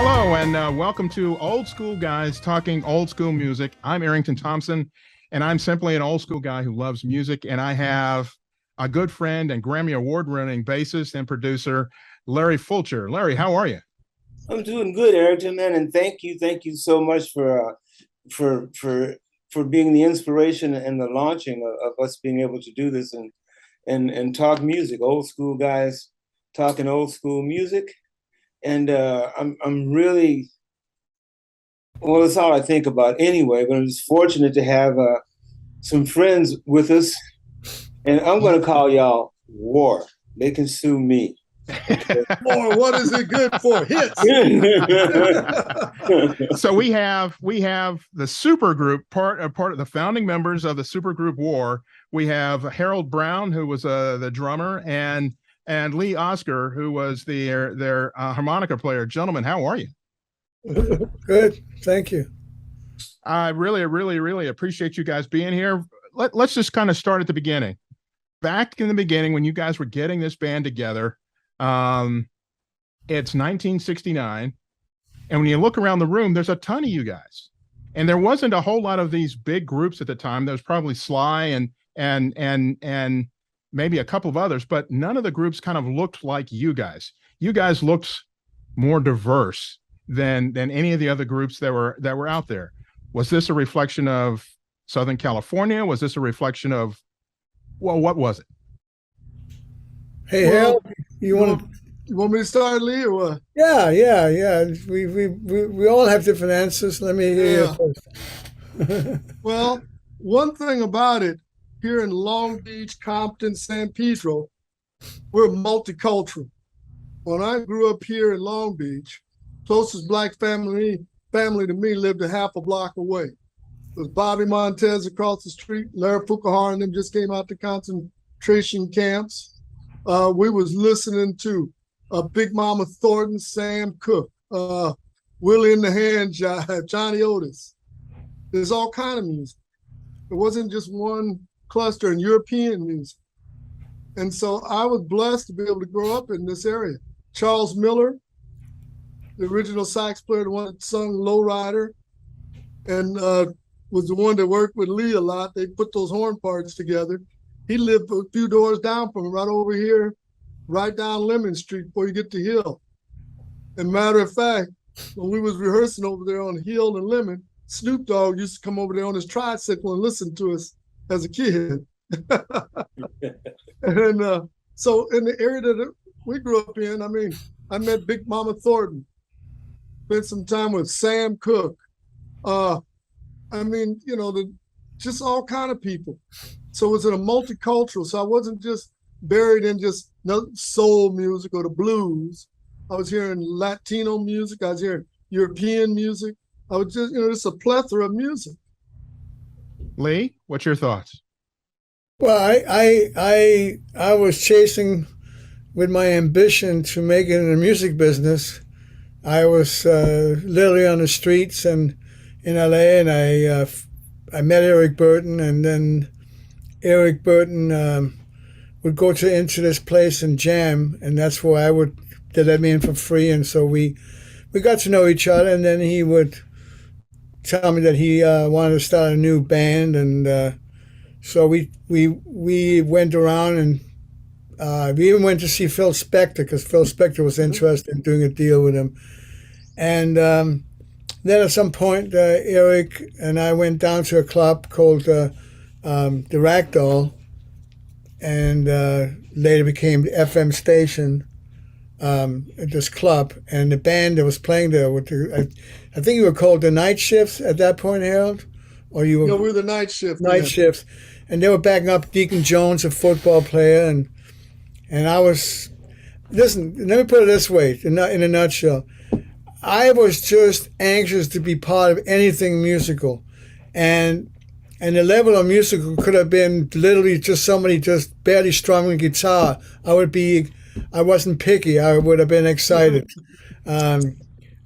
Hello, and welcome to Old School Guys Talking Old School Music. I'm Arrington Thompson, and I'm simply an old school guy who loves music. And I have a good friend and Grammy Award-winning bassist and producer, Larry Fulcher. Larry, how are you? I'm doing good, Ayrton, man, and thank you so much for for being the inspiration and the launching of us being able to do this and talk music, old school guys talking old school music, and I'm really well. That's all I think about anyway. But I'm just fortunate to have some friends with us, and I'm going to call y'all War. They can sue me. Or what is it good for? Hits. So we have the supergroup part of the founding members of the Supergroup War. We have Harold Brown, who was the drummer, and Lee Oskar, who was their harmonica player. Gentlemen, how are you? Good, thank you. I really appreciate you guys being here. Let's just kind of start at the beginning. Back in the beginning, when you guys were getting this band together, it's 1969, and when you look around the room, there's a ton of you guys, and there wasn't a whole lot of these big groups at the time. There was probably Sly and maybe a couple of others, but none of the groups kind of looked like you guys. You guys looked more diverse than any of the other groups that were out there. Was this a reflection of Southern California? Was this a reflection of, well, what was it? Hey, Hal, you want me to start, Lee, or what? Yeah. We all have different answers. Let me hear you first. Well, one thing about it, here in Long Beach, Compton, San Pedro, we're multicultural. When I grew up here in Long Beach, closest black family to me lived a half a block away. It was Bobby Montez across the street. Larry Fukuhara and them just came out to concentration camps. We was listening to Big Mama Thornton, Sam Cooke, Willie in the Hand Jive, Johnny Otis. There's all kind of music. It wasn't just one cluster in European music. And so I was blessed to be able to grow up in this area. Charles Miller, the original sax player, the one that sung Lowrider, and was the one that worked with Lee a lot. They put those horn parts together. He lived a few doors down from him, right over here, right down Lemon Street before you get to Hill. And matter of fact, when we was rehearsing over there on Hill and Lemon, Snoop Dogg used to come over there on his tricycle and listen to us as a kid. And so in the area that we grew up in, I mean, I met Big Mama Thornton, spent some time with Sam Cooke. I mean, just all kind of people. So it was in a multicultural. So I wasn't just buried in just soul music or the blues. I was hearing Latino music. I was hearing European music. I was just a plethora of music. Lee, what's your thoughts? Well, I was chasing with my ambition to make it in the music business. I was literally on the streets and in LA, and I met Eric Burton, and then Eric Burton would go into this place and jam, and that's where they let me in for free, and so we got to know each other, and then he would tell me that he wanted to start a new band, and so we went around, and we even went to see Phil Spector because Phil Spector was interested in doing a deal with him, and then at some point Eric and I went down to a club called the Ragdoll, and later became the FM station at this club, and the band that was playing there, I think you were called the Night Shifts at that point, Harold? Or you were? No, we were the Night Shift. Night Shifts. And they were backing up Deacon Jones, a football player, and I was, listen, let me put it this way, in a nutshell. I was just anxious to be part of anything musical, and the level of musical could have been literally just somebody just barely strumming a guitar. I wasn't picky. I would have been excited.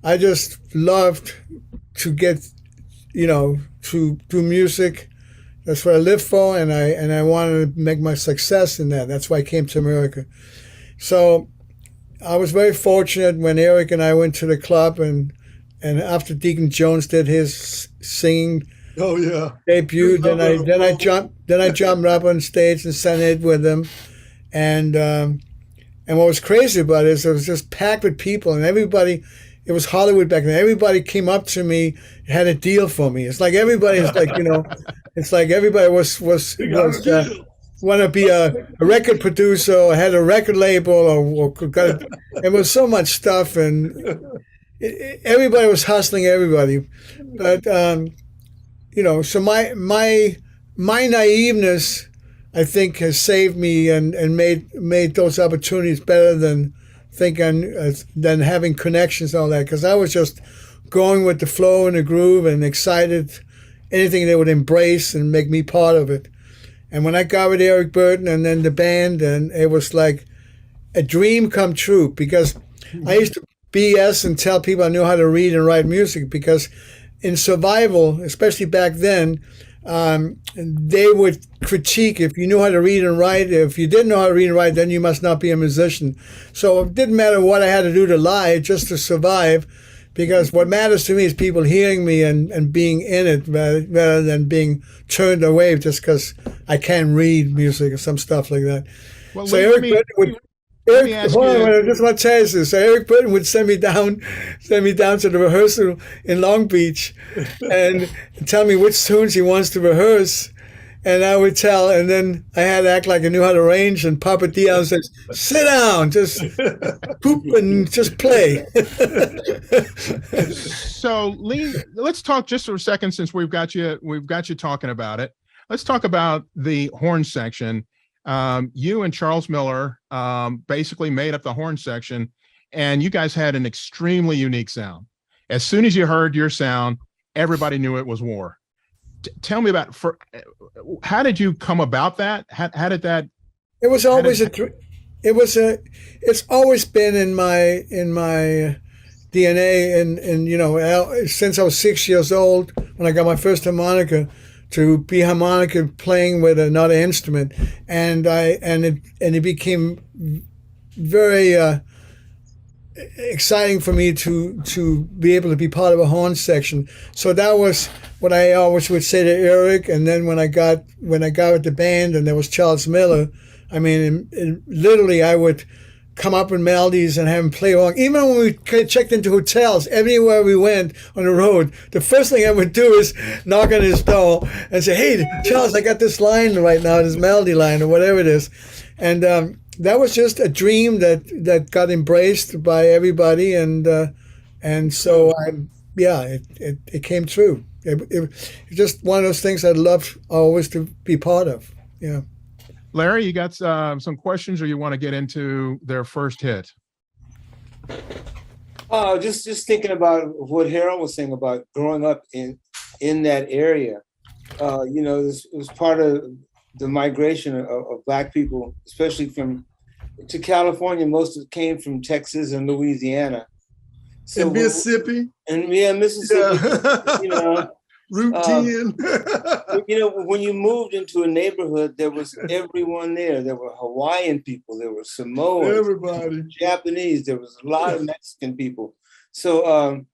I just loved to get, to do music. That's what I lived for, and I wanted to make my success in that. That's why I came to America. So I was very fortunate when Eric and I went to the club, and after Deacon Jones did his singing debut, then I jumped up on stage and sang it with him, and what was crazy about it is it was just packed with people, and everybody. It was Hollywood back then. Everybody came up to me, had a deal for me. It's like everybody is like, it's like everybody was want to be a record producer or had a record label or got it was so much stuff, and everybody was hustling everybody. But so my naiveness, I think, has saved me and made those opportunities better than having connections and all that, because I was just going with the flow and the groove and excited, anything they would embrace and make me part of it. And when I got with Eric Burton and then the band, and it was like a dream come true, because I used to BS and tell people I knew how to read and write music, because in Survival, especially back then, they would critique if you knew how to read and write. If you didn't know how to read and write, then you must not be a musician. So it didn't matter what I had to do to lie, just to survive, because what matters to me is people hearing me and being in it rather than being turned away just because I can't read music or some stuff like that. Well, so Eric Burton would... I just want to tell you this. So Eric Burton would send me down to the rehearsal in Long Beach and tell me which tunes he wants to rehearse. And I would tell, and then I had to act like I knew how to arrange, and Papa Dion says, sit down, just poop and just play. So, Lee, let's talk just for a second, since we've got you talking about it. Let's talk about the horn section. You and Charles Miller basically made up the horn section, and you guys had an extremely unique sound. As soon as you heard your sound, everybody knew it was War. Tell me about how did you come about that? How did that? It was always it's always been in my DNA, and since I was 6 years old when I got my first harmonica, to be harmonica playing with another instrument, and it became very exciting for me to be able to be part of a horn section. So that was what I always would say to Eric. And then when I got with the band and there was Charles Miller, I mean, literally I would come up with melodies and have him play along. Even when we checked into hotels, everywhere we went on the road, the first thing I would do is knock on his door and say, "Hey, Charles, I got this line right now, this melody line or whatever it is." And that was just a dream that got embraced by everybody, and so it came true. It's just one of those things I'd love always to be part of. Yeah. Larry, you got some questions, or you want to get into their first hit? Just thinking about what Harold was saying about growing up in that area. It was part of the migration of Black people, especially to California. Most of it came from Texas and Louisiana. So and Mississippi. Mississippi. Yeah. Route 10. When you moved into a neighborhood, there was everyone there. There were Hawaiian people, there were Samoans, everybody, Japanese, there was a lot of Mexican people. So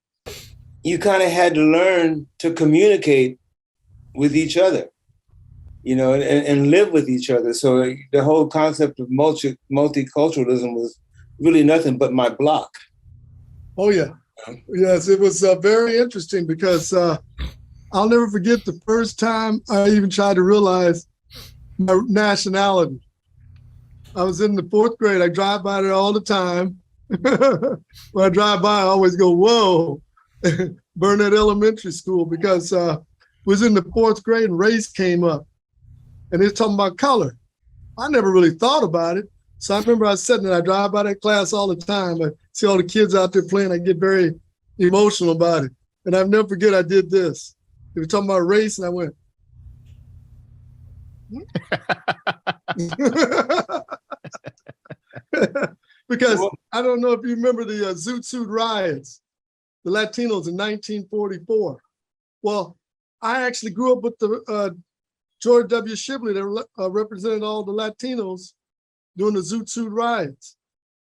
you kind of had to learn to communicate with each other, and live with each other. So the whole concept of multiculturalism was really nothing but my block. Oh, yeah. Yes, it was very interesting because I'll never forget the first time I even tried to realize my nationality. I was in the 4th grade. I drive by there all the time. When I drive by, I always go, whoa, Burnett Elementary School, because was in the 4th grade and race came up. And they're talking about color. I never really thought about it. So I remember I was sitting there, I drive by that class all the time. I see all the kids out there playing. I get very emotional about it. And I'll never forget I did this. They were talking about race, and I went. Because I don't know if you remember the Zoot Suit riots, the Latinos in 1944. Well, I actually grew up with the George W. Shibley that represented all the Latinos during the Zoot Suit riots.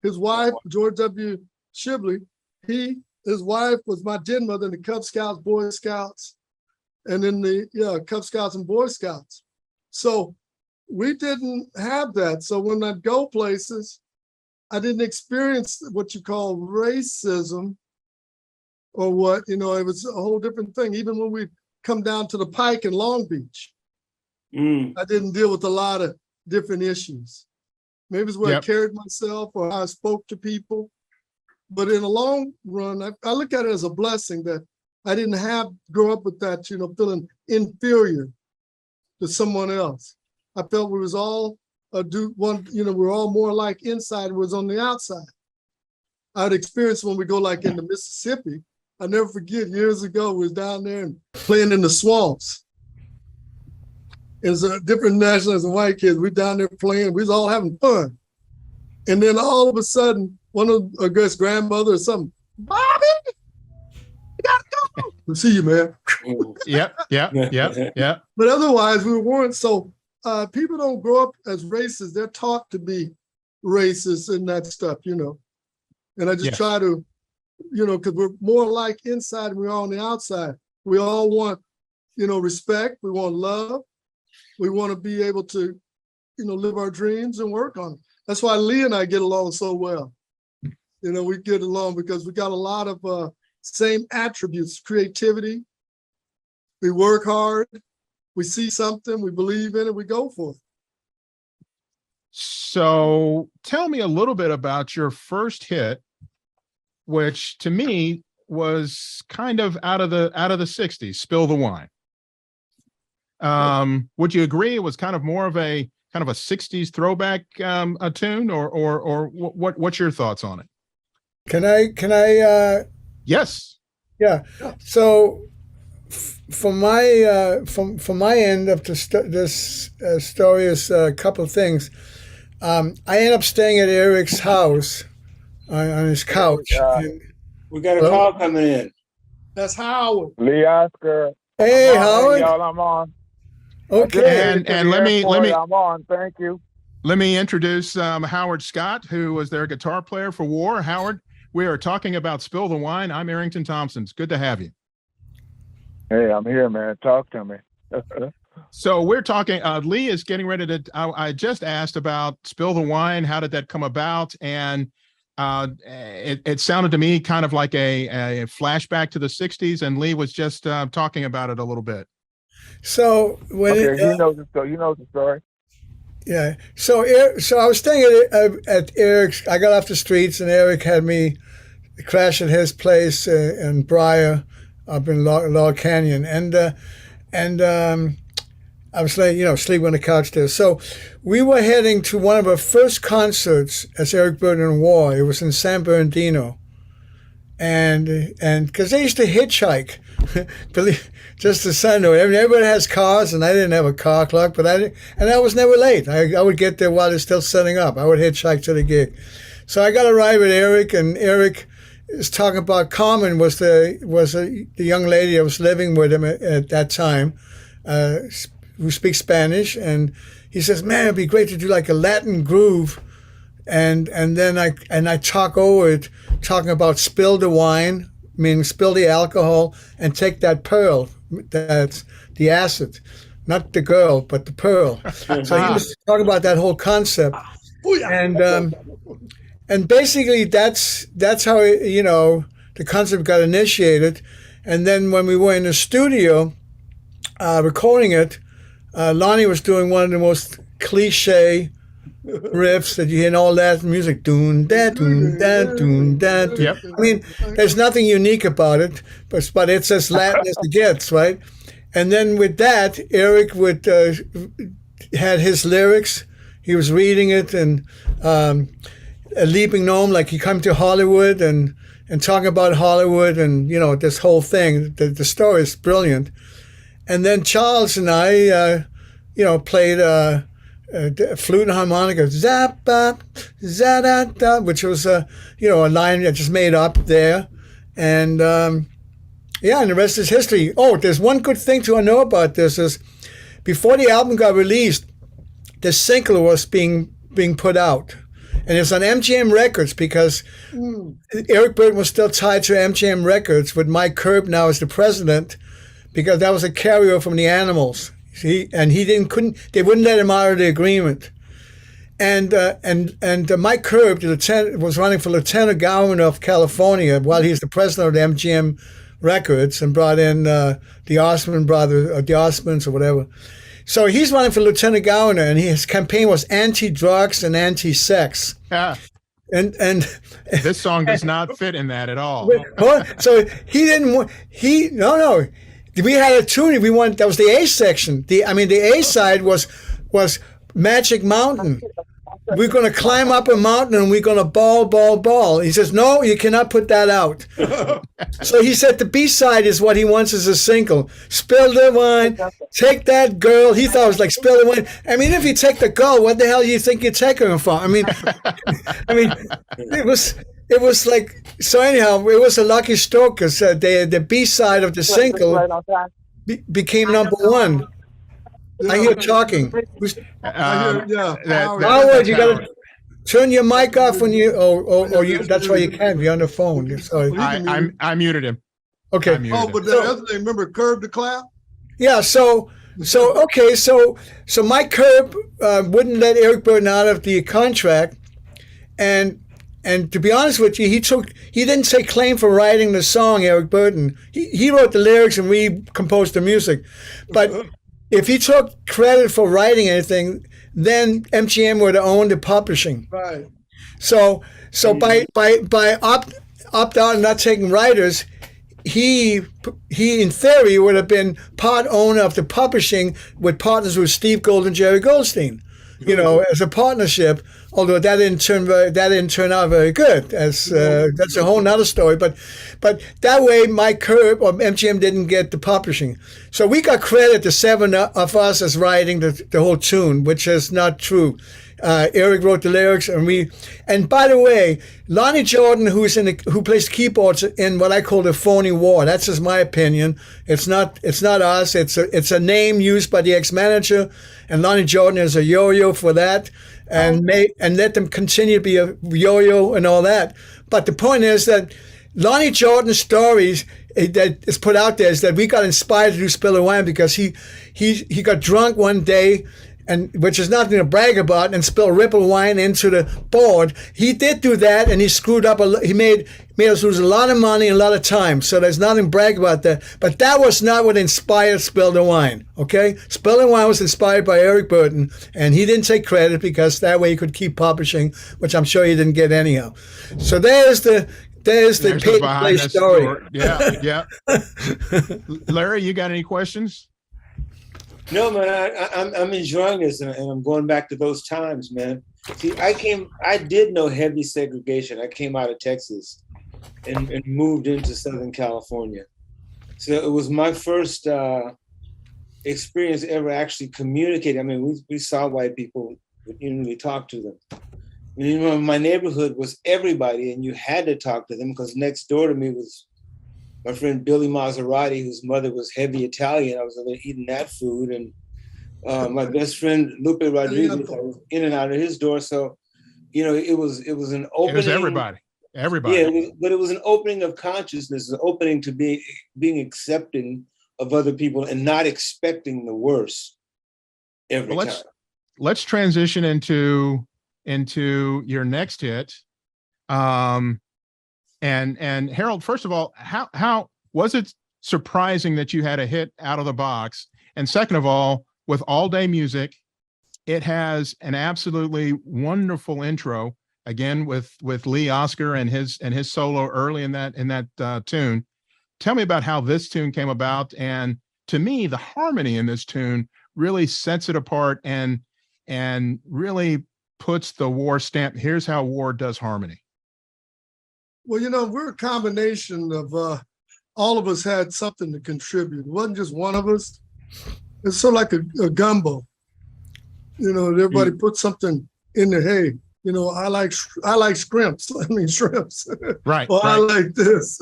his wife, George W. Shibley, his wife was my den mother in the Cub Scouts, Boy Scouts, and in the Cub Scouts and Boy Scouts. So we didn't have that. So when I'd go places, I didn't experience what you call racism or what, it was a whole different thing. Even when we come down to the Pike in Long Beach, I didn't deal with a lot of different issues. Maybe it's where I carried myself or how I spoke to people. But in the long run, I look at it as a blessing that I didn't grow up with that, feeling inferior to someone else. I felt we was all we're all more alike inside and was on the outside. I'd experienced when we go like into Mississippi. I never forget years ago, we was down there and playing in the swamps. It was a different nationals and white kids. We down there playing, we was all having fun. And then all of a sudden, one of, I guess, grandmother or something, Bobby, you gotta go. We'll see you, man. Yeah. But otherwise, we weren't. So people don't grow up as racist. They're taught to be racist and that stuff, And I just try to, because we're more alike inside and we're on the outside. We all want, respect. We want love. We want to be able to, live our dreams and work on it. That's why Lee and I get along so well. We get along because we got a lot of same attributes, creativity. We work hard. We see something, we believe in it, we go for it. So tell me a little bit about your first hit, which to me was kind of out of the 60s, Spill the Wine. Would you agree it was kind of more of a 60s throwback a tune, or what's your thoughts on it? Can I Yes. Yeah. So from my end of this story is a couple of things. I ended up staying at Eric's house on his couch. We got a call coming in. That's Howard. Lee Oskar. Hey, Howard. Y'all, I'm on. Okay. And let me I'm on. Thank you. Let me introduce Howard Scott, who was their guitar player for War. Howard, we are talking about Spill the Wine. I'm Arrington Thompson. It's good to have you. Hey, I'm here, man. Talk to me. So we're talking, Lee is getting ready to, I just asked about Spill the Wine. How did that come about? And it sounded to me kind of like a flashback to the 60s, and Lee was just talking about it a little bit. So when you know the story. Yeah. So I was staying at Eric's. I got off the streets, and Eric had me crash at his place in Briar, up in Log Canyon, and I was sleeping on the couch there. So we were heading to one of our first concerts as Eric Burdon and War. It was in San Bernardino, and because they used to hitchhike. Just a side note, everybody has cars, and I didn't have a car clock, but I was never late. I would get there while they're still setting up. I would hitchhike to the gig. So I got to arrive at Eric, and Eric is talking about Carmen was the young lady that was living with him at that time, who speaks Spanish, and he says, "Man, it'd be great to do like a Latin groove," and then I talk over it, talking about spill the wine, meaning spill the alcohol, and take that pearl, that's the acid, not the girl, but the pearl. So he was talking about that whole concept, and basically that's how the concept got initiated. And then when we were in the studio recording it, Lonnie was doing one of the most cliche riffs that you hear in all that music. Doon da doon da doon da. Yep. I mean, there's nothing unique about it, but it's as Latin as it gets, right? And then with that, Eric would had his lyrics. He was reading it and a leaping gnome, like he come to Hollywood and talking about Hollywood and this whole thing. The story is brilliant. And then Charles and I, played flute and harmonica, zap-bap, za-da-da, which was a line I just made up there. And and the rest is history. Oh, there's one good thing to know about this is before the album got released, the single was being put out. And it's on MGM Records because Eric Burden was still tied to MGM Records with Mike Curb now as the president, because that was a carryover from the Animals. They wouldn't let him out of the agreement. And Mike Curb, the lieutenant, was running for lieutenant governor of California while he's the president of the MGM Records, and brought in the Osmond brothers, or the Osmonds or whatever. So he's running for lieutenant governor, and his campaign was anti-drugs and anti-sex. Yeah. And this song does not fit in that at all. So he didn't want, no. We had a tune that was the A section. The A side was Magic Mountain. We're going to climb up a mountain and we're going to ball. He says, no, you cannot put that out. So he said the B side is what he wants as a single. Spill the wine, take that girl. He thought it was like spill the wine. I mean, if you take the girl, what the hell do you think you're taking her for? I mean, it was like, so anyhow, it was a lucky stroke because the B side of the single became number one. I hear talking. Howard, you gotta turn your mic off when you, or you. That's why you can't be on the phone. Sorry. I muted him. Okay. But the other thing, remember Curb the Clap? Yeah. So Mike Curb wouldn't let Eric Burden out of the contract, and to be honest with you, he didn't take claim for writing the song. Eric Burden, he wrote the lyrics and we composed the music, but. If he took credit for writing anything, then MGM would have owned the publishing. Right. So by opt out and not taking writers, he in theory would have been part owner of the publishing with partners with Steve Gold and Jerry Goldstein, as a partnership. Although that didn't turn out very good. That's a whole nother story. But that way, Mike Curb or MGM didn't get the publishing. So we got credit, the seven of us, as writing the whole tune, which is not true. Eric wrote the lyrics, and by the way, Lonnie Jordan, who plays keyboards in what I call the phony war. That's just my opinion. It's not us. It's a name used by the ex-manager, and Lonnie Jordan is a yo-yo for that. And let them continue to be a yo-yo and all that. But the point is that Lonnie Jordan's stories that is put out there is that we got inspired to do Spill the Wine because he got drunk one day, and which is nothing to brag about, and spilled Ripple wine into the board. He did do that, and he screwed up. He made us lose a lot of money and a lot of time. So there's nothing to brag about that. But that was not what inspired Spill the Wine. Okay, Spill the Wine was inspired by Eric Burden, and he didn't take credit because that way he could keep publishing, which I'm sure he didn't get anyhow. So there's the pay-to-play story. Yeah. Larry, you got any questions? No, man, I'm enjoying this, and I'm going back to those times, man. See, I did know heavy segregation. I came out of Texas and moved into Southern California. So it was my first experience ever actually communicating. I mean, we saw white people, we talked to them. My neighborhood was everybody, and you had to talk to them because next door to me was my friend Billy Maserati, whose mother was heavy Italian. I was eating that food. And my best friend, Lupe Rodriguez, I was in and out of his door. So, it was an opening. It was everybody. Yeah, but it was an opening of consciousness, an opening to being accepting of other people and not expecting the worst every time. Let's transition into your next hit. And Harold, first of all, how was it surprising that you had a hit out of the box? And second of all, with All Day Music, it has an absolutely wonderful intro. Again, with Lee Oskar and his solo early in that tune. Tell me about how this tune came about. And to me, the harmony in this tune really sets it apart and really puts the War stamp. Here's how War does harmony. Well, we're a combination of all of us had something to contribute. It wasn't just one of us. It's sort of like a gumbo. Everybody put something in there. Hey, I like shrimps. Shrimps. Right. Well, right. I like this.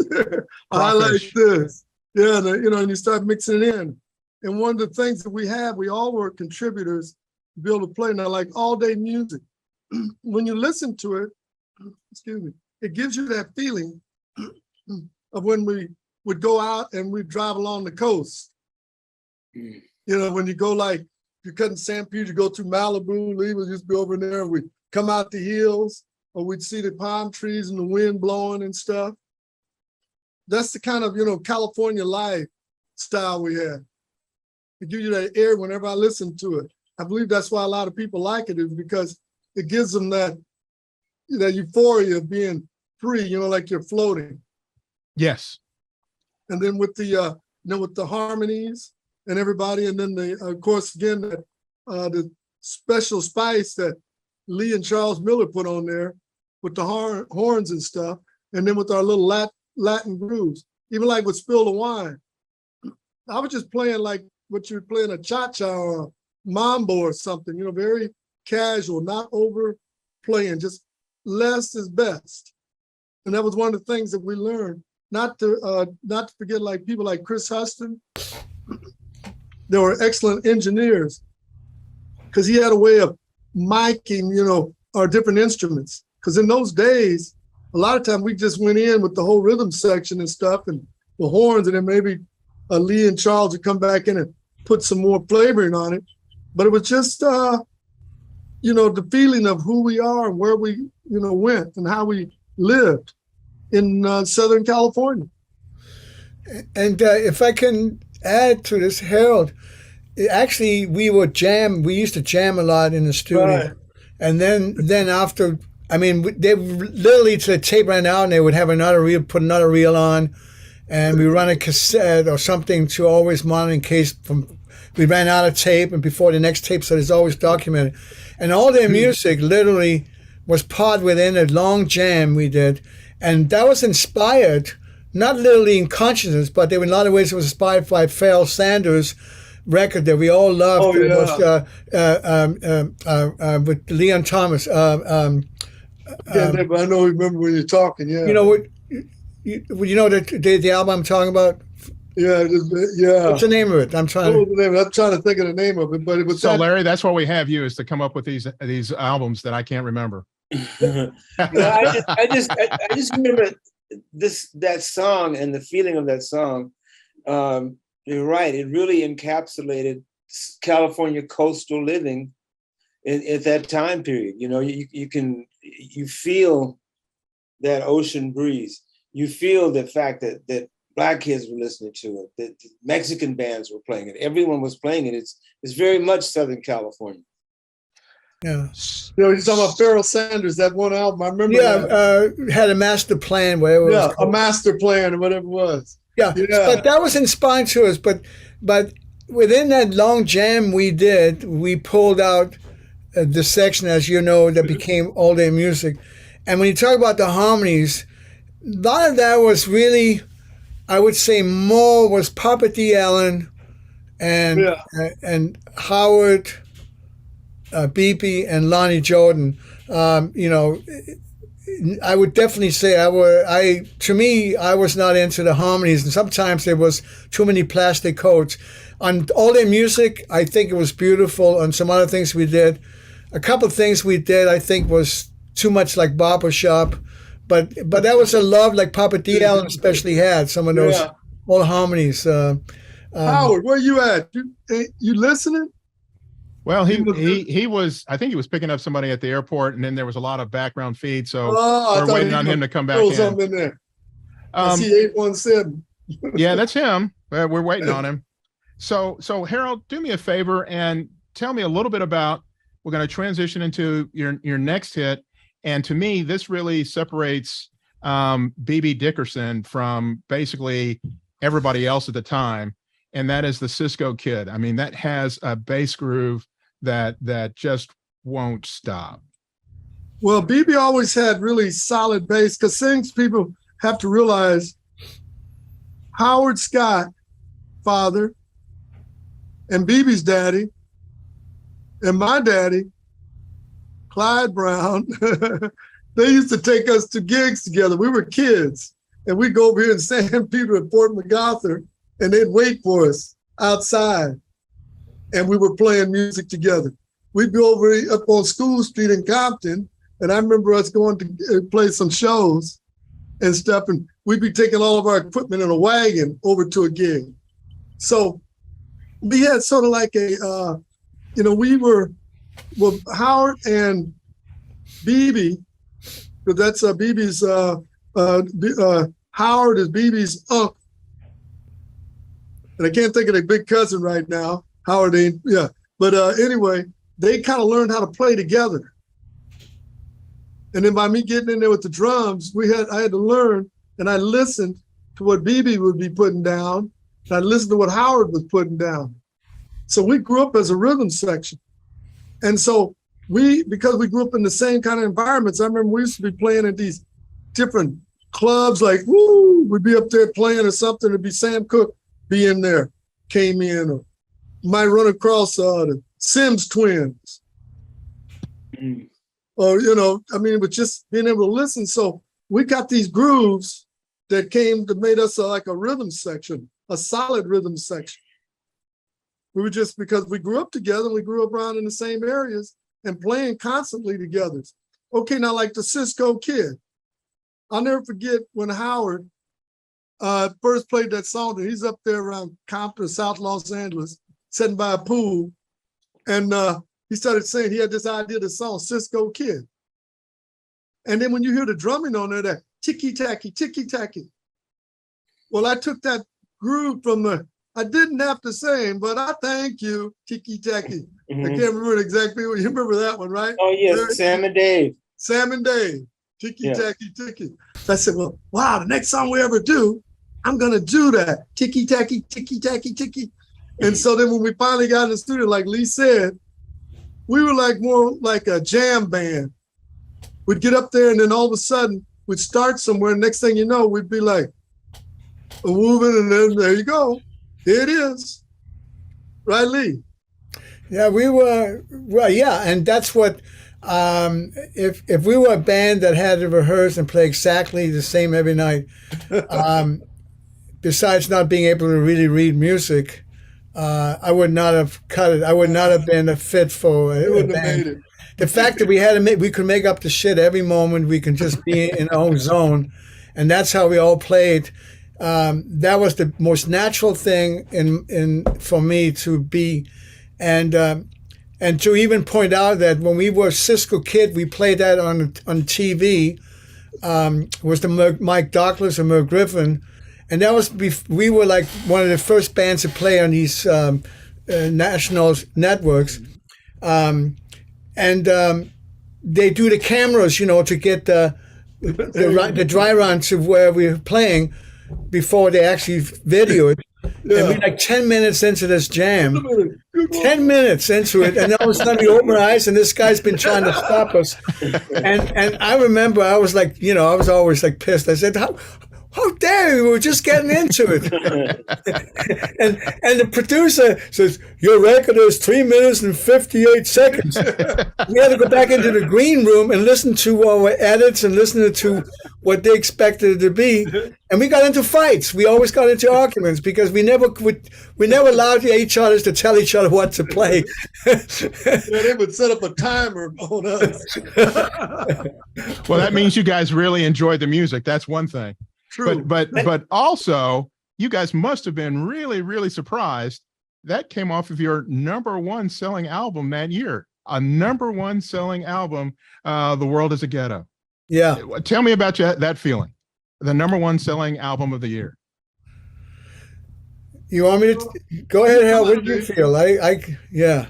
I like this. Yeah, and you start mixing it in. And one of the things that we all were contributors to be able to play. Now, like All Day Music, when you listen to it, excuse me, it gives you that feeling of when we would go out and we'd drive along the coast. You know, when you go like, you're cutting San Pedro, you go through Malibu, we used to be over there, and we'd come out the hills, or we'd see the palm trees and the wind blowing and stuff. That's the kind of, you know, California lifestyle we had. It gives you that air whenever I listen to it. I believe that's why a lot of people like it, is because it gives them that euphoria of being free, you know, like you're floating. Yes. And then with the harmonies and everybody, and then of course, again, the special spice that Lee and Charles Miller put on there with the horns and stuff, and then with our little Latin grooves, even like with Spill the Wine. I was just playing like what you're playing, a cha-cha or a mambo or something, you know, very casual, not overplaying, just less is best. And that was one of the things that we learned, not to forget, like people like Chris Huston. They were excellent engineers because he had a way of miking, you know, our different instruments. Because in those days, a lot of time we just went in with the whole rhythm section and stuff and the horns, and then maybe Lee and Charles would come back in and put some more flavoring on it. But it was just, you know, the feeling of who we are and where we, you know, went and how we lived in Southern California. And if I can add to this, Harold, actually we used to jam a lot in the studio. Right. And then after, I mean, they literally, till the tape ran out and they would have another reel, put another reel on, and we run a cassette or something to always monitor in case we ran out of tape and before the next tape, so it's always documented. And all their music literally was part within a long jam we did. And that was inspired, not literally in consciousness, but in a lot of ways it was inspired by Pharoah Sanders' record that we all loved. Oh, yeah. It was with Leon Thomas. I remember when you're talking, yeah. You know what? You know the album I'm talking about? Yeah, yeah. What's the name of it? I'm trying to think of the name of it, but it was. So, Larry, that's why we have you, is to come up with these albums that I can't remember. I just remember that song and the feeling of that song. You're right; it really encapsulated California coastal living at that time period. You know, you feel that ocean breeze. You feel the fact that Black kids were listening to it, that Mexican bands were playing it. Everyone was playing it. It's very much Southern California. Yeah. You know, you're talking about Pharoah Sanders, that one album. I remember. Yeah, had a master plan, whatever. Yeah, a master plan or whatever it was. Yeah, but that was inspiring to us. But within that long jam we did, we pulled out the section, as you know, that became all their music. And when you talk about the harmonies, a lot of that was really, I would say, more was Papa D. Allen and Howard, Beebe, and Lonnie Jordan. You know, I would definitely say I was not into the harmonies, and sometimes there was too many plastic coats. On all their music, I think it was beautiful. On some other things we did, a couple of things we did, I think was too much like barbershop. But that was a love like Papa D. Allen especially had, some of those old harmonies. Howard, where you at? You listening? Well, he was. I think he was picking up somebody at the airport, and then there was a lot of background feed, so we're waiting on him to come back in. Something in there. I see 817. Yeah, that's him. We're waiting on him. So Harold, do me a favor and tell me a little bit about. We're going to transition into your next hit. And to me, this really separates B.B. Dickerson from basically everybody else at the time, and that is the Cisco Kid. I mean, that has a bass groove that just won't stop. Well, B.B. always had really solid bass, because things people have to realize, Howard Scott, father, and B.B.'s daddy, and my daddy, Clyde Brown, they used to take us to gigs together. We were kids, and we'd go over here in San Pedro at Fort MacArthur, and they'd wait for us outside, and we were playing music together. we'd be over up on School Street in Compton, and I remember us going to play some shows and stuff, and we'd be taking all of our equipment in a wagon over to a gig. So we had sort of like a, we were, well, Howard and BB, but that's BB's, Howard is BB's uncle. And I can't think of their big cousin right now. Howard ain't, yeah. But anyway, they kind of learned how to play together. And then by me getting in there with the drums, I had to learn, and I listened to what BB would be putting down, and I listened to what Howard was putting down. So we grew up as a rhythm section. And so because we grew up in the same kind of environments, I remember we used to be playing at these different clubs, like, we'd be up there playing or something. It'd be Sam Cooke be in there, came in, or might run across the Sims twins. Or, but just being able to listen. So we got these grooves that made us like a rhythm section, a solid rhythm section. We were just, because we grew up together, we grew up around in the same areas and playing constantly together. Okay, now like the Cisco Kid. I'll never forget when Howard first played that song, and he's up there around Compton, South Los Angeles, sitting by a pool. And he started saying he had this idea of the song, Cisco Kid. And then when you hear the drumming on there, that ticky-tacky, ticky-tacky. Well, I took that groove from I didn't have to sing, but I thank you, ticky-tacky. I can't remember exactly what you remember that one, right? Oh, yes, Sam and Dave. Sam and Dave, ticky-tacky, ticky. So I said, well, wow, the next song we ever do, I'm going to do that, ticky-tacky, ticky-tacky, ticky. And so then when we finally got in the studio, like Lee said, we were like more like a jam band. We'd get up there and then all of a sudden we'd start somewhere. And next thing you know, we'd be like moving, and then there you go. Here it is. Right, Lee? Yeah, we were, well, yeah. And that's what, if we were a band that had to rehearse and play exactly the same every night, besides not being able to really read music, I would not have cut it. I would not have been a fit for a band. The fact that we could make up the shit every moment, we can just be in our own zone, and that's how we all played. That was the most natural thing for me to be, and to even point out that when we were Cisco Kid, we played that on TV. Was the Mike Douglas and Merv Griffin. And that was we were like one of the first bands to play on these national networks, and they do the cameras, to get the dry run to where we were playing before they actually video it. Yeah. And we're like 10 minutes into this jam, 10 minutes into it, and all of a sudden we open our eyes, and this guy's been trying to stop us. And I remember I was like, I was always like pissed. I said, how dare you? We were just getting into it. and the producer says, your record is 3 minutes and 58 seconds. We had to go back into the green room and listen to our edits and listen to what they expected it to be. And we got into fights. We always got into arguments because we never allowed each other to tell each other what to play. They would set up a timer on us. Well, that means you guys really enjoyed the music. That's one thing. True. But also, you guys must have been really, really surprised. That came off of your #1 selling album that year. A #1 selling album, The World is a Ghetto. Yeah. Tell me about that feeling. The #1 selling album of the year. You want me to go ahead, Hal? What did you feel? Yeah.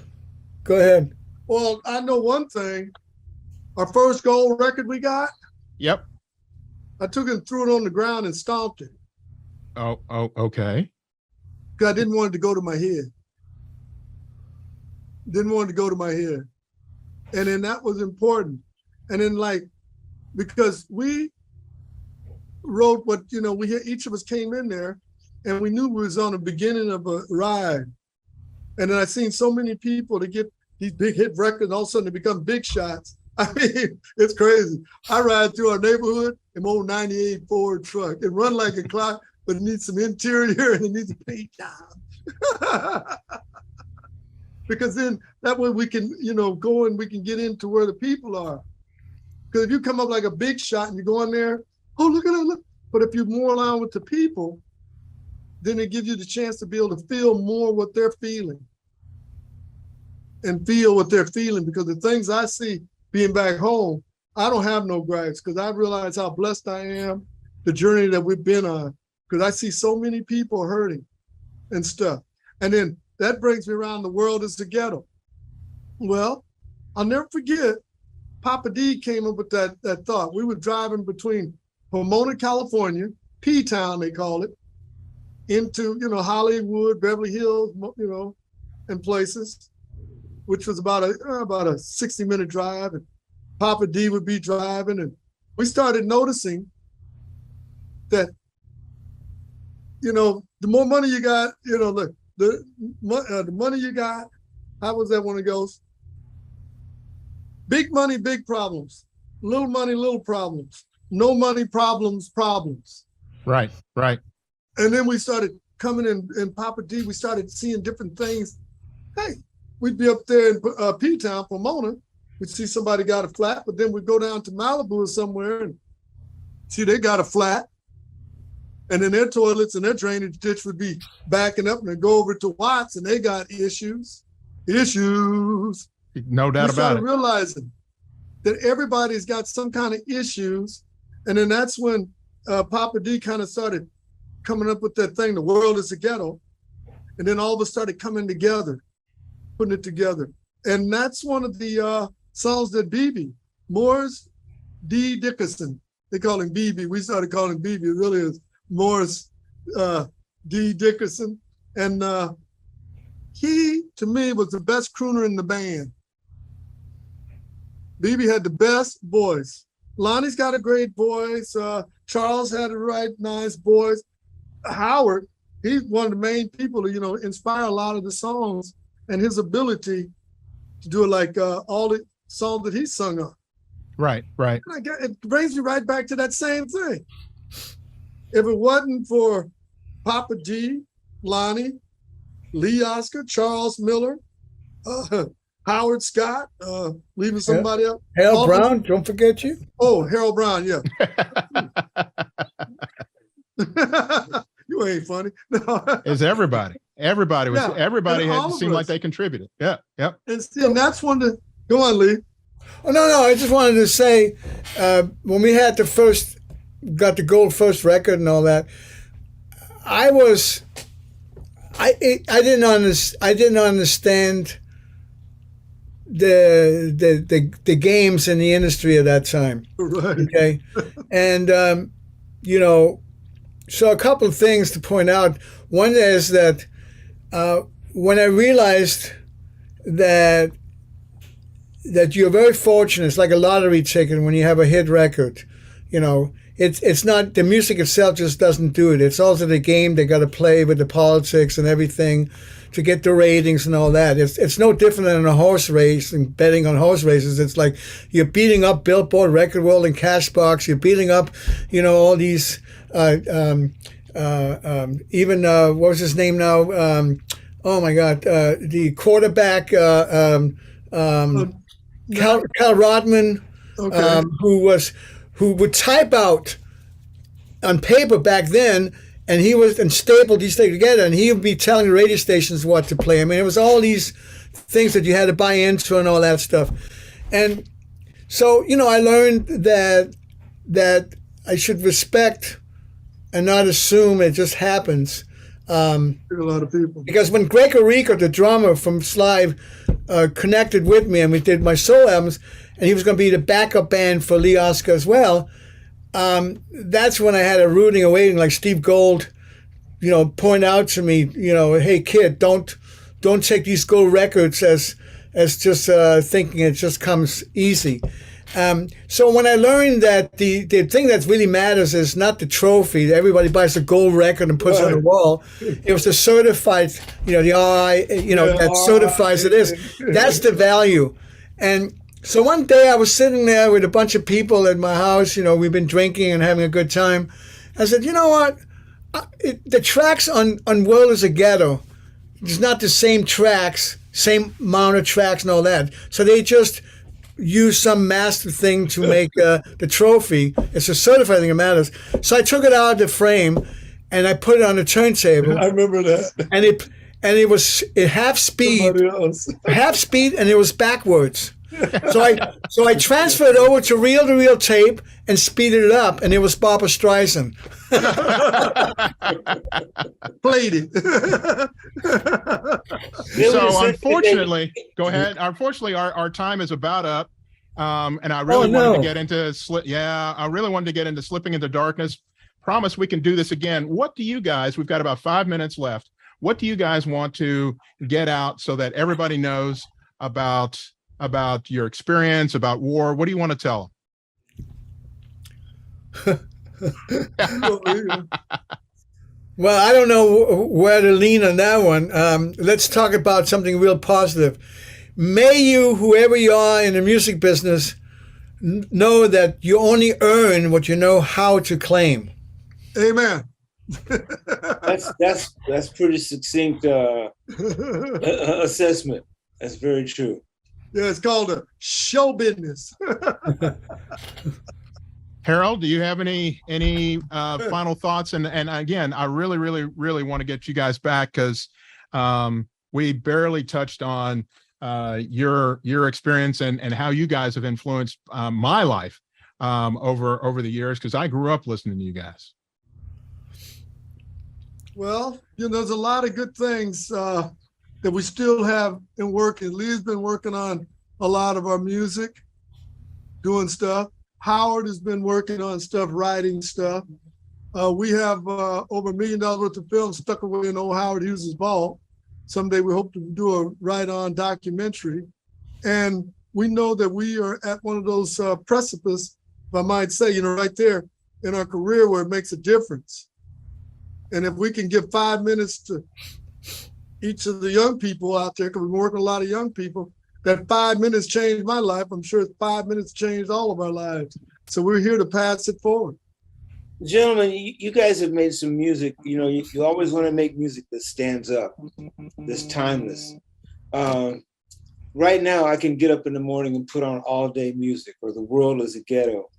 Go ahead. Well, I know one thing. Our first gold record we got. Yep. I took it and threw it on the ground and stomped it. Oh, okay. Because I didn't want it to go to my head. Didn't want it to go to my head. And then that was important. And then because we wrote what, each of us came in there and we knew we was on the beginning of a ride. And then I seen so many people to get these big hit records, and all of a sudden they become big shots. I mean, it's crazy. I ride through our neighborhood in my old 98 Ford truck. It run like a clock, but it needs some interior and it needs a paint job. Because then that way we can, go and we can get into where the people are. Because if you come up like a big shot and you go in there, oh, look at that, look. But if you're more aligned with the people, then it gives you the chance to be able to feel more what they're feeling. And feel what they're feeling, because the things I see being back home, I don't have no gripes, because I realize how blessed I am, the journey that we've been on, because I see so many people hurting and stuff. And then that brings me around the world as the ghetto. Well, I'll never forget, Papa D came up with that thought. We were driving between Pomona, California, P-Town they call it, into, Hollywood, Beverly Hills, and places, which was about a 60-minute drive. And Papa D would be driving, and we started noticing that, the more money you got, the money you got, how was that one it goes? Big money, big problems. Little money, little problems. No money, problems. Right. And then we started coming in Papa D, we started seeing different things. Hey, we'd be up there in P-Town, Pomona, we'd see somebody got a flat, but then we'd go down to Malibu or somewhere and see they got a flat. And then their toilets and their drainage ditch would be backing up, and then go over to Watts and they got issues. No doubt about it. We started realizing that everybody's got some kind of issues. And then that's when Papa D kind of started coming up with that thing, the world is a ghetto. And then all of us started coming together, putting it together. And that's one of the songs that BB, Morris D. Dickerson, they call him BB. We started calling him BB. It really is Morris D. Dickerson. And he, to me, was the best crooner in the band. BB had the best voice. Lonnie's got a great voice. Charles had a right nice voice. Howard, he's one of the main people to, inspire a lot of the songs, and his ability to do it like all the songs that he sung on. Right. It brings me right back to that same thing. If it wasn't for Papa D, Lonnie, Lee Oskar, Charles Miller, Howard Scott, leaving somebody else. Harold Brown, don't forget you. Oh, Harold Brown, yeah. You ain't funny. No. It's everybody. Everybody had to seem like they contributed. Yeah. And that's one to go on, Lee. Oh, no. I just wanted to say, when we had got the gold first record and all that, I didn't understand the games in the industry at that time. Right. Okay. And, so a couple of things to point out. One is that when I realized that you're very fortunate, it's like a lottery ticket when you have a hit record. It's not, the music itself just doesn't do it. It's also the game they got to play with the politics and everything to get the ratings and all that. It's no different than a horse race and betting on horse races. It's like you're beating up Billboard, Record World, and Cashbox. You're beating up, all these, even, what was his name now? Oh my God, the quarterback, Cal Rodman, okay. who would type out on paper back then, and he was and stapled these things together, and he would be telling the radio stations what to play. I mean, it was all these things that you had to buy into and all that stuff. And so, I learned that I should respect and not assume it just happens. A lot of people. Because when Greg Orico, the drummer from Slive, connected with me and we did my soul albums, and he was going to be the backup band for Lee Oskar as well, that's when I had a rooting and waiting, like Steve Gold, point out to me, hey kid, don't take these gold records as just thinking it just comes easy. So when I learned that the thing that really matters is not the trophy that everybody buys a gold record and puts on the wall, it was the certified, the RI, that certifies it is. That's the value. And so one day I was sitting there with a bunch of people at my house, we've been drinking and having a good time. I said, you know what? The tracks on World is a Ghetto, it's not the same tracks same amount of tracks and all that. So they just use some master thing to make the trophy. It's a certified thing that matters. So I took it out of the frame and I put it on the turntable. I remember that. And it was half speed, and it was backwards. So I transferred it over to reel tape and speeded it up, and it was Barbra Streisand. Played it. So unfortunately, go ahead. Unfortunately, our time is about up, and I really wanted to get into I really wanted to get into Slipping into Darkness. Promise we can do this again. What do you guys? We've got about 5 minutes left. What do you guys want to get out so that everybody knows about your experience, about war? What do you want to tell them? Well, I don't know where to lean on that one. Let's talk about something real positive. May you, whoever you are in the music business, know that you only earn what you know how to claim. Amen. That's pretty succinct assessment. That's very true. Yeah, it's called a show business. Harold, do you have any final thoughts? And again, I really, really, really want to get you guys back because we barely touched on your experience and how you guys have influenced my life over the years, because I grew up listening to you guys. Well, there's a lot of good things that we still have in working. Lee's been working on a lot of our music, doing stuff. Howard has been working on stuff, writing stuff. We have over $1 million worth of film stuck away in old Howard Hughes's vault. Someday we hope to do a write-on documentary. And we know that we are at one of those precipices, if I might say, right there in our career where it makes a difference. And if we can give 5 minutes to each of the young people out there, because we're working with a lot of young people, that 5 minutes changed my life. I'm sure 5 minutes changed all of our lives. So we're here to pass it forward. Gentlemen, you guys have made some music. You always want to make music that stands up, that's timeless. Right now, I can get up in the morning and put on all day music, or The World is a Ghetto,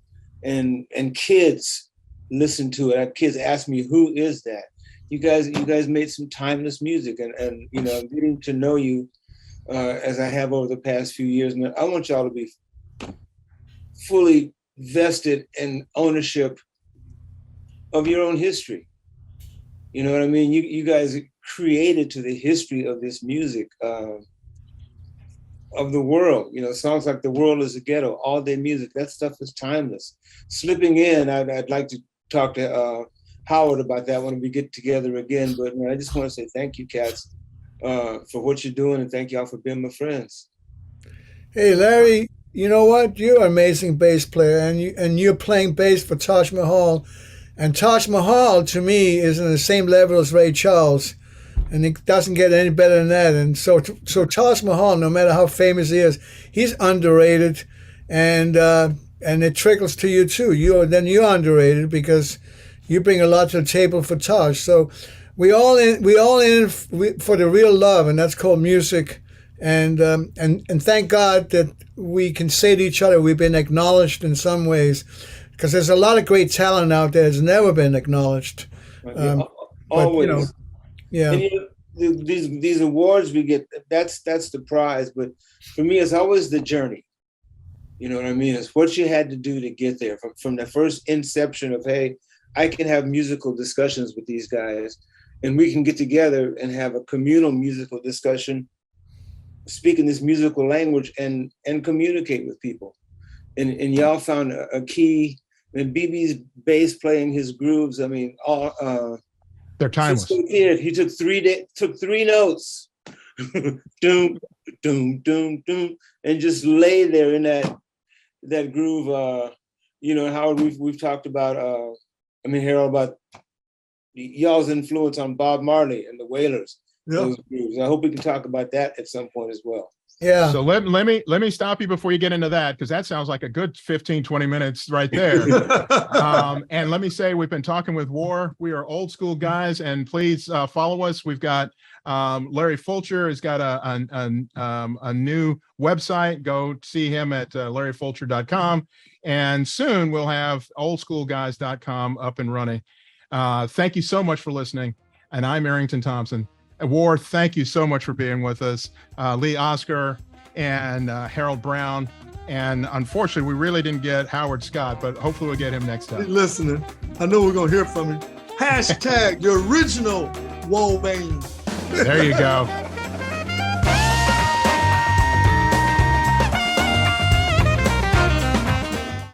and kids listen to it. Kids ask me, who is that? You guys made some timeless music, and getting to know you as I have over the past few years, man, I want y'all to be fully vested in ownership of your own history. You know what I mean? You guys created to the history of this music, of the world. Songs like The World is a Ghetto, all day music, that stuff is timeless. Slipping in, I'd like to talk to Howard about that when we get together again. But I just want to say thank you, cats, for what you're doing, and thank y'all for being my friends. Hey, Larry, you know what? You're an amazing bass player, and you're playing bass for Taj Mahal. And Taj Mahal, to me, is in the same level as Ray Charles, and it doesn't get any better than that. And so Taj Mahal, no matter how famous he is, he's underrated, and it trickles to you too. You're underrated because you bring a lot to the table for Taj. So we all in for the real love, and that's called music. And thank God that we can say to each other we've been acknowledged in some ways, because there's a lot of great talent out there that's never been acknowledged. Always. But, yeah. And, these awards we get, that's the prize. But for me, it's always the journey. You know what I mean? It's what you had to do to get there, from the first inception of, hey, I can have musical discussions with these guys, and we can get together and have a communal musical discussion, speaking this musical language and communicate with people. And y'all found a key. And BB's bass playing his grooves, I mean, they're timeless. Cisco Kid, he took 3 notes, doom, doom, doom, doom, and just lay there in that groove. Howard, we've talked about, Harold, about y'all's influence on Bob Marley and the Wailers. Yep. Those grooves. I hope we can talk about that at some point as well. Yeah. So let me stop you before you get into that, because that sounds like a good 15, 20 minutes right there. And let me say, we've been talking with War. We are old school guys, and please follow us. We've got Larry Fulcher has got a new website. Go see him at larryfulcher.com. And soon we'll have oldschoolguys.com up and running. Thank you so much for listening. And I'm Arrington Thompson. War, thank you so much for being with us. Lee Oskar and Harold Brown. And unfortunately, we really didn't get Howard Scott, but hopefully we'll get him next time. He's listening. I know we're going to hear from him. Hashtag the original Woe Bane. There you go.